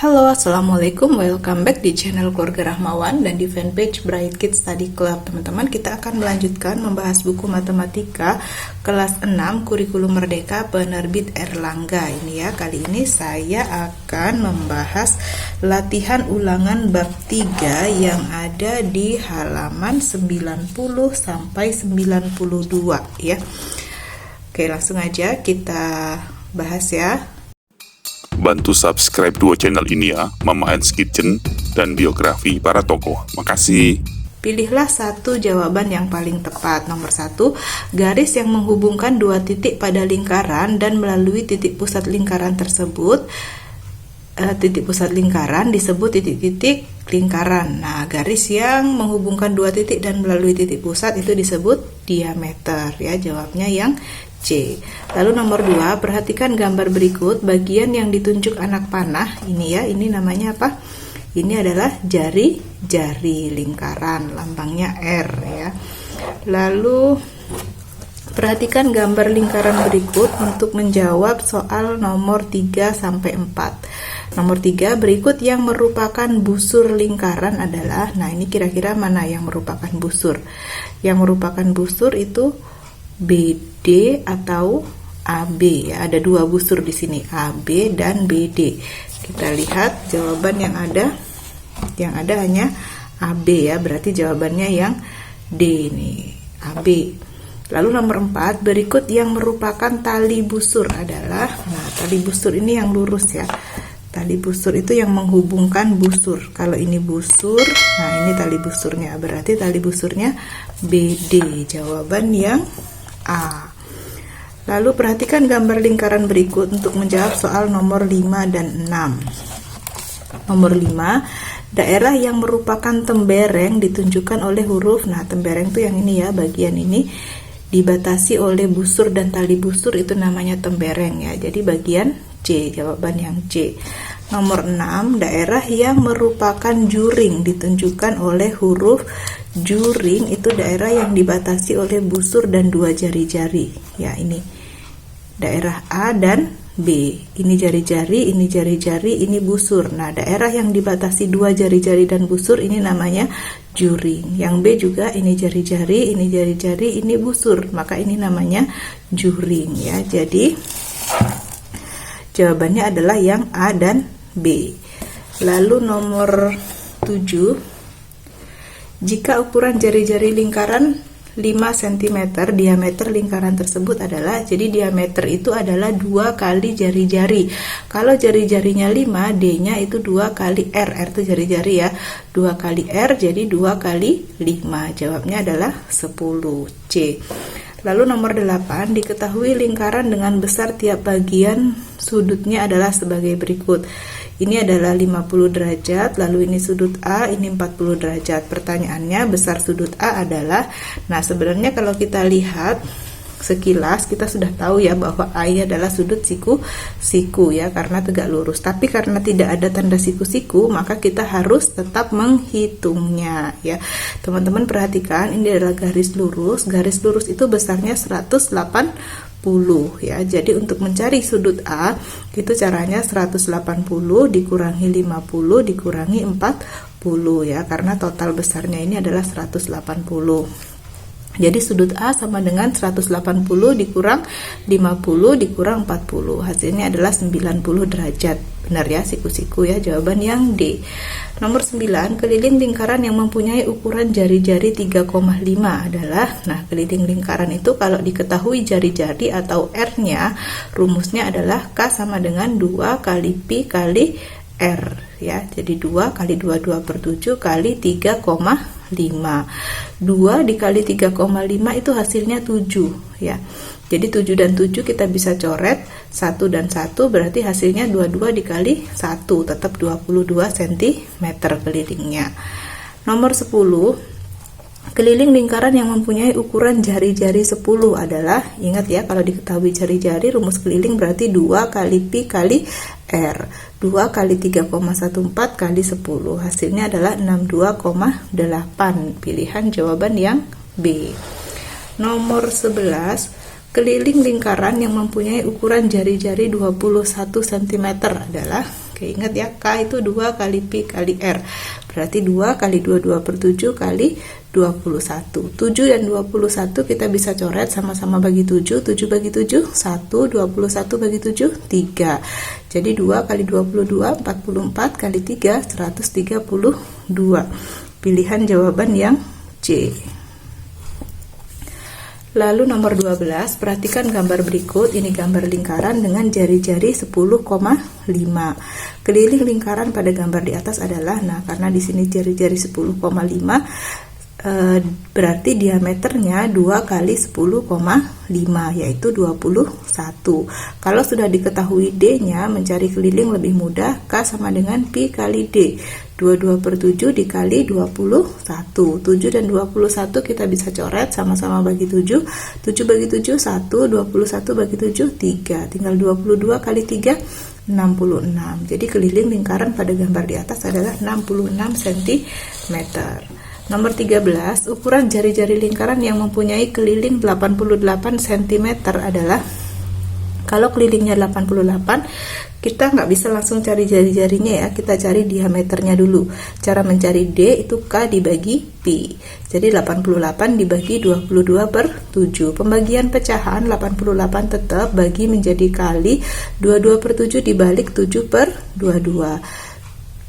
Halo, Assalamualaikum, welcome back di channel Keluarga Rahmawan dan di fanpage Bright Kids Study Club. Teman-teman, kita akan melanjutkan membahas buku matematika kelas 6 Kurikulum Merdeka penerbit Erlangga. Ini ya, kali ini saya akan membahas latihan ulangan bab 3 yang ada di halaman 90 sampai 92 ya. Oke, langsung aja kita bahas ya. Bantu subscribe dua channel ini ya, Mama An's Kitchen dan biografi para tokoh. Makasih. Pilihlah satu jawaban yang paling tepat. Nomor 1, garis yang menghubungkan dua titik pada lingkaran dan melalui titik pusat lingkaran tersebut. Titik pusat lingkaran disebut titik-titik lingkaran. Nah, garis yang menghubungkan dua titik dan melalui titik pusat itu disebut diameter ya. Jawabnya yang C. Lalu nomor 2, perhatikan gambar berikut. Bagian yang ditunjuk anak panah ini ya, ini namanya apa? Ini adalah jari-jari lingkaran, lambangnya R ya. Lalu perhatikan gambar lingkaran berikut untuk menjawab soal nomor 3 sampai 4. Nomor 3, berikut yang merupakan busur lingkaran adalah, nah ini kira-kira mana yang merupakan busur? Yang merupakan busur itu BD atau AB ya. Ada dua busur di sini, AB dan BD. Kita lihat jawaban yang ada. Yang ada hanya AB ya, berarti jawabannya yang D nih, AB. Lalu nomor 4, berikut yang merupakan tali busur adalah, nah tali busur ini yang lurus ya. Tali busur itu yang menghubungkan busur. Kalau ini busur, nah ini tali busurnya, berarti tali busurnya BD. Jawaban yang A. Lalu perhatikan gambar lingkaran berikut untuk menjawab soal nomor 5 dan 6. Nomor 5, daerah yang merupakan tembereng ditunjukkan oleh huruf, nah tembereng itu yang ini ya, bagian ini dibatasi oleh busur dan tali busur, itu namanya tembereng ya. Jadi bagian C, jawaban yang C. Nomor 6, daerah yang merupakan juring ditunjukkan oleh huruf juring, itu daerah yang dibatasi oleh busur dan dua jari-jari. Ya, ini daerah A dan B. Ini jari-jari, ini jari-jari, ini busur. Nah, daerah yang dibatasi dua jari-jari dan busur ini namanya juring. Yang B juga ini jari-jari, ini jari-jari, ini busur. Maka ini namanya juring ya. Jadi jawabannya adalah yang A dan B. Lalu nomor 7, jika ukuran jari-jari lingkaran 5 cm, diameter lingkaran tersebut adalah, jadi diameter itu adalah 2 kali jari-jari. Kalau jari-jarinya 5, D-nya itu 2 kali R. R itu jari-jari ya. 2 kali R jadi 2 kali 5. Jawabnya adalah 10. C. Lalu nomor 8, diketahui lingkaran dengan besar tiap bagian sudutnya adalah sebagai berikut. Ini adalah 50 derajat, lalu ini sudut A, ini 40 derajat. Pertanyaannya, besar sudut A adalah, nah sebenarnya kalau kita lihat sekilas kita sudah tahu ya bahwa A ini adalah sudut siku ya, karena tegak lurus. Tapi karena tidak ada tanda siku-siku, maka kita harus tetap menghitungnya ya. Teman-teman perhatikan, ini adalah garis lurus. Garis lurus itu besarnya 180 ya. Jadi untuk mencari sudut A itu caranya 180 dikurangi 50 dikurangi 40 ya, karena total besarnya ini adalah 180. Jadi sudut A sama dengan 180 dikurang 50 dikurang 40. Hasilnya adalah 90 derajat. Benar ya, siku-siku ya, jawaban yang D. Nomor 9, keliling lingkaran yang mempunyai ukuran jari-jari 3,5 adalah, nah keliling lingkaran itu kalau diketahui jari-jari atau R-nya, rumusnya adalah K sama dengan 2 kali Pi kali R ya. Jadi 2 kali 22 per 7 kali 3,5. 2 dikali 3,5 itu hasilnya 7 ya. Jadi 7 dan 7 kita bisa coret, 1 dan 1 berarti hasilnya 22 dikali 1, tetap 22 cm kelilingnya. Nomor 10, keliling lingkaran yang mempunyai ukuran jari-jari 10 adalah, ingat ya, kalau diketahui jari-jari, rumus keliling berarti 2 kali Pi kali R. 2 kali 3,14 kali 10. Hasilnya adalah 62,8. Pilihan jawaban yang B. Nomor 11, keliling lingkaran yang mempunyai ukuran jari-jari 21 cm adalah, Oke, ingat ya, K itu 2 kali Pi kali R. Berarti 2 kali 2 per 7 kali 21. 7 dan 21 kita bisa coret sama-sama bagi 7. 7 bagi 7, 1. 21 bagi 7, 3. Jadi 2 kali 22, 44 kali 3, 132. Pilihan jawaban yang C. Lalu nomor 12, perhatikan gambar berikut. Ini gambar lingkaran dengan jari-jari 10,5. Keliling lingkaran pada gambar di atas adalah, nah karena di sini jari-jari 10,5, berarti diameternya 2 kali 10,5, yaitu 21. Kalau sudah diketahui D-nya, mencari keliling lebih mudah. K sama dengan Pi kali D. 22 per 7 dikali 21. 7 dan 21 kita bisa coret sama-sama bagi 7. 7 bagi 7, 1. 21 bagi 7, 3. Tinggal 22 kali 3, 66. Jadi keliling lingkaran pada gambar di atas adalah 66 cm. Nomor 13, ukuran jari-jari lingkaran yang mempunyai keliling 88 cm adalah, kalau kelilingnya 88, kita nggak bisa langsung cari jari-jarinya ya, kita cari diameternya dulu. Cara mencari D itu K dibagi Pi. Jadi 88 dibagi 22 per 7. Pembagian pecahan 88 tetap bagi menjadi kali 22 per 7 dibalik 7 per 22.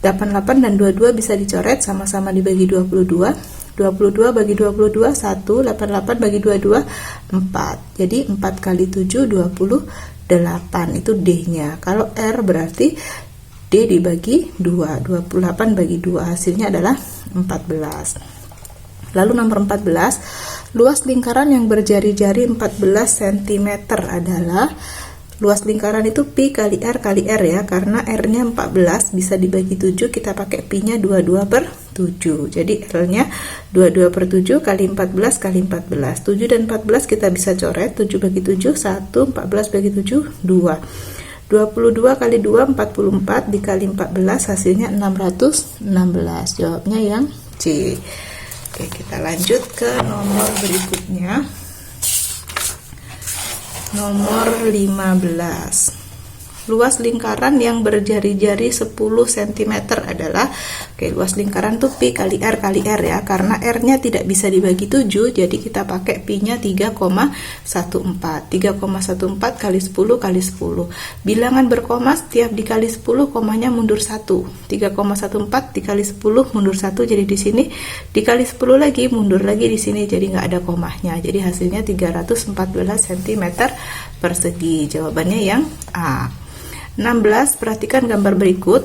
88 dan 22 bisa dicoret, sama-sama dibagi 22. 22 bagi 22, 1. 88 bagi 22, 4. Jadi 4 kali 7, 28. Itu D-nya. Kalau R berarti D dibagi 2. 28 bagi 2. Hasilnya adalah 14. Lalu nomor 14, luas lingkaran yang berjari-jari 14 cm adalah, luas lingkaran itu Pi kali R ya, karena R-nya 14 bisa dibagi 7, kita pakai Pi-nya 22 per 7. Jadi L-nya 22 per 7 kali 14 kali 14. 7 dan 14 kita bisa coret. 7 bagi 7, 1. 14 bagi 7, 2. 22 kali 2, 44 dikali 14, hasilnya 616. Jawabnya yang C. Oke, kita lanjut ke nomor berikutnya. Nomor 15. Luas lingkaran yang berjari-jari 10 cm adalah, oke, luas lingkaran tuh Pi kali R ya, karena R-nya tidak bisa dibagi 7, jadi kita pakai Pi-nya 3,14. 3,14 kali 10 kali 10. Bilangan berkoma setiap dikali 10 komanya mundur 1. 3,14 dikali 10 mundur 1, jadi di sini dikali 10 lagi mundur lagi di sini, jadi nggak ada komanya. Jadi hasilnya 314 cm persegi. Jawabannya yang A. 16, perhatikan gambar berikut.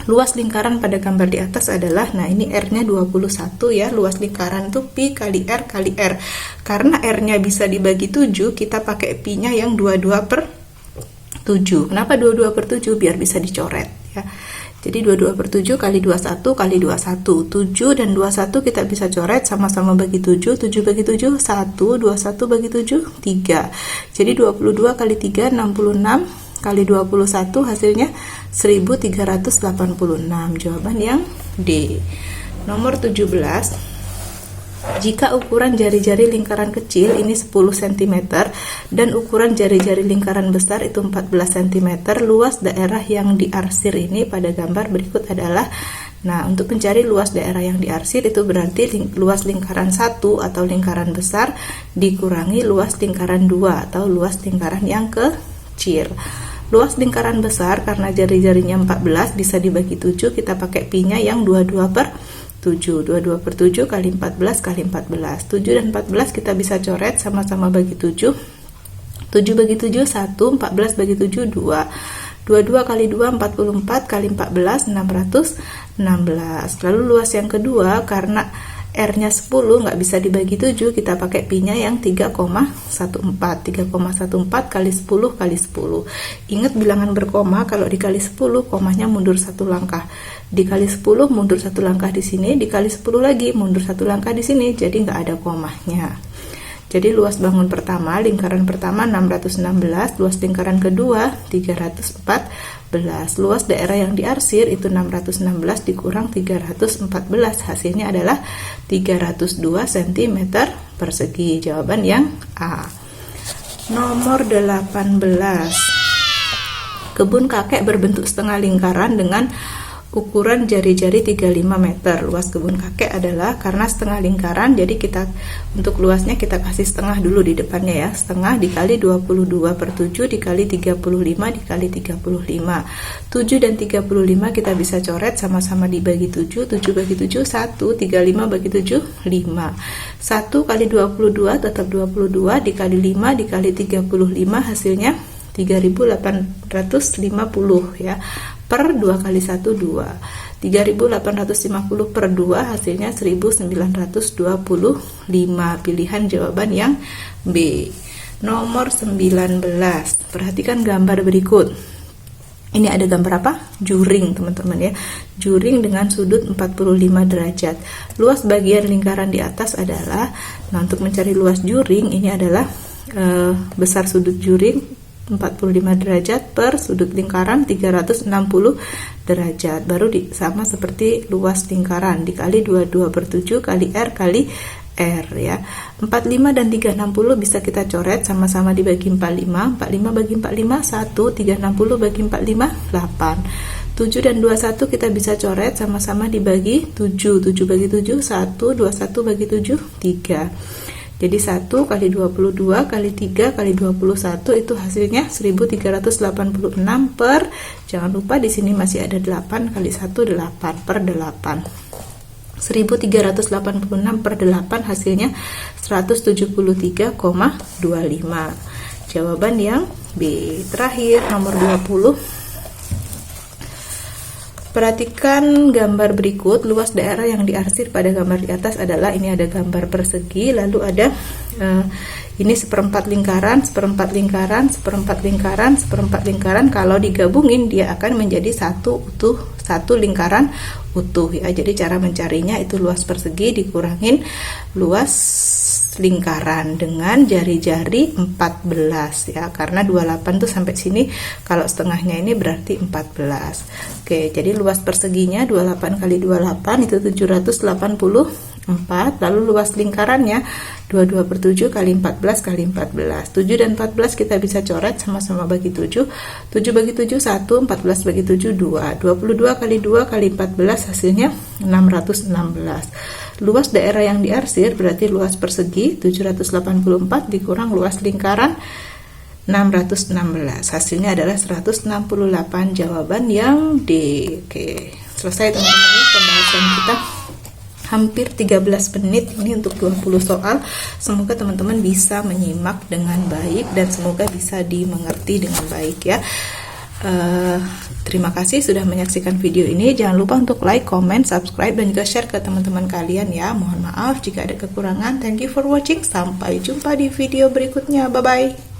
Luas lingkaran pada gambar di atas adalah, nah ini R-nya 21 ya, luas lingkaran tuh Pi kali R kali R. Karena R-nya bisa dibagi 7, kita pakai Pi-nya yang 22 per 7. Kenapa 22 per 7? Biar bisa dicoret ya. Jadi 22 per 7 kali 21 kali 21. 7 dan 21 kita bisa coret, sama-sama bagi 7. 7 bagi 7, 1. 21 bagi 7, 3. Jadi 22 kali 3, 66. Kali 21 hasilnya 1386. Jawaban yang D. Nomor 17, jika ukuran jari-jari lingkaran kecil ini 10 cm dan ukuran jari-jari lingkaran besar itu 14 cm, luas daerah yang diarsir ini pada gambar berikut adalah, nah untuk mencari luas daerah yang diarsir itu berarti luas lingkaran 1 atau lingkaran besar dikurangi luas lingkaran 2 atau luas lingkaran yang kecil. Luas lingkaran besar karena jari-jarinya 14 bisa dibagi 7, kita pakai Pi-nya yang 22 per 7. 22 per 7 kali 14 kali 14. 7 dan 14 kita bisa coret, sama-sama bagi 7. 7 bagi 7, 1. 14 bagi 7, 2. 22 kali 2, 44 kali 14, 616. Lalu luas yang kedua, karena R-nya 10 nggak bisa dibagi 7, kita pakai Pi-nya yang 3,14. 3,14 kali 10 kali 10. Ingat bilangan berkoma, kalau dikali 10 komanya mundur 1 langkah. Dikali 10 mundur 1 langkah di sini, dikali 10 lagi mundur 1 langkah di sini, jadi nggak ada komanya. Jadi luas bangun pertama, lingkaran pertama 616, luas lingkaran kedua 314. Luas daerah yang diarsir itu 616 dikurang 314, hasilnya adalah 302 cm persegi. Jawaban yang A. Nomor 18. Kebun kakek berbentuk setengah lingkaran dengan ukuran jari-jari 35 meter. Luas kebun kakek adalah, karena setengah lingkaran, jadi kita untuk luasnya kita kasih setengah dulu di depannya ya. Setengah dikali 22/7 dikali 35 dikali 35. 7 dan 35 kita bisa coret sama-sama dibagi 7. 7 bagi 7 1, 35 bagi 7 5. 1 kali 22 tetap 22 dikali 5 dikali 35 hasilnya 3850 ya. Per 2 kali 1 2. 3850 per 2 hasilnya 1925. Pilihan jawaban yang B. Nomor 19. Perhatikan gambar berikut. Ini ada gambar apa? Juring, teman-teman ya. Juring dengan sudut 45 derajat. Luas bagian lingkaran di atas adalah, nah untuk mencari luas juring ini adalah besar sudut juring 45 derajat per sudut lingkaran 360 derajat. Baru sama seperti luas lingkaran dikali 22/7 kali R kali R ya. 45 dan 360 bisa kita coret sama-sama dibagi 45. 45 bagi 45 1, 360 bagi 45 8. 7 dan 21 kita bisa coret sama-sama dibagi 7. 7 bagi 7 1, 21 bagi 7 3. Jadi 1 kali 22 kali 3 kali 21 itu hasilnya 1386 per, jangan lupa di sini masih ada 8 kali 1 8 per 8. 1386 per 8 hasilnya 173,25. Jawaban yang B. Terakhir nomor 20. Perhatikan gambar berikut. Luas daerah yang diarsir pada gambar di atas adalah, ini ada gambar persegi, lalu ada ini seperempat lingkaran, seperempat lingkaran, seperempat lingkaran, seperempat lingkaran. Kalau digabungin dia akan menjadi satu lingkaran utuh ya. Jadi cara mencarinya itu luas persegi dikurangin luas lingkaran dengan jari-jari 14 ya, karena 28 tuh sampai sini, kalau setengahnya ini berarti 14. Oke, jadi luas perseginya 28 kali 28 itu 784, lalu luas lingkarannya 22/7 kali 14 kali 14. 7 dan 14 kita bisa coret sama-sama bagi 7. 7 bagi 7 1, 14 bagi 7 2. 22 kali 2 kali 14 hasilnya 616. Luas daerah yang diarsir berarti luas persegi 784 dikurang luas lingkaran 616. Hasilnya adalah 168. Jawaban yang D. Oke, selesai teman-teman ya pembahasan kita. Hampir 13 menit ini untuk 20 soal. Semoga teman-teman bisa menyimak dengan baik dan semoga bisa dimengerti dengan baik ya. Terima kasih sudah menyaksikan video ini. Jangan lupa untuk like, comment, subscribe, dan juga share ke teman-teman kalian ya. Mohon maaf jika ada kekurangan. Thank you for watching. Sampai jumpa di video berikutnya. Bye-bye.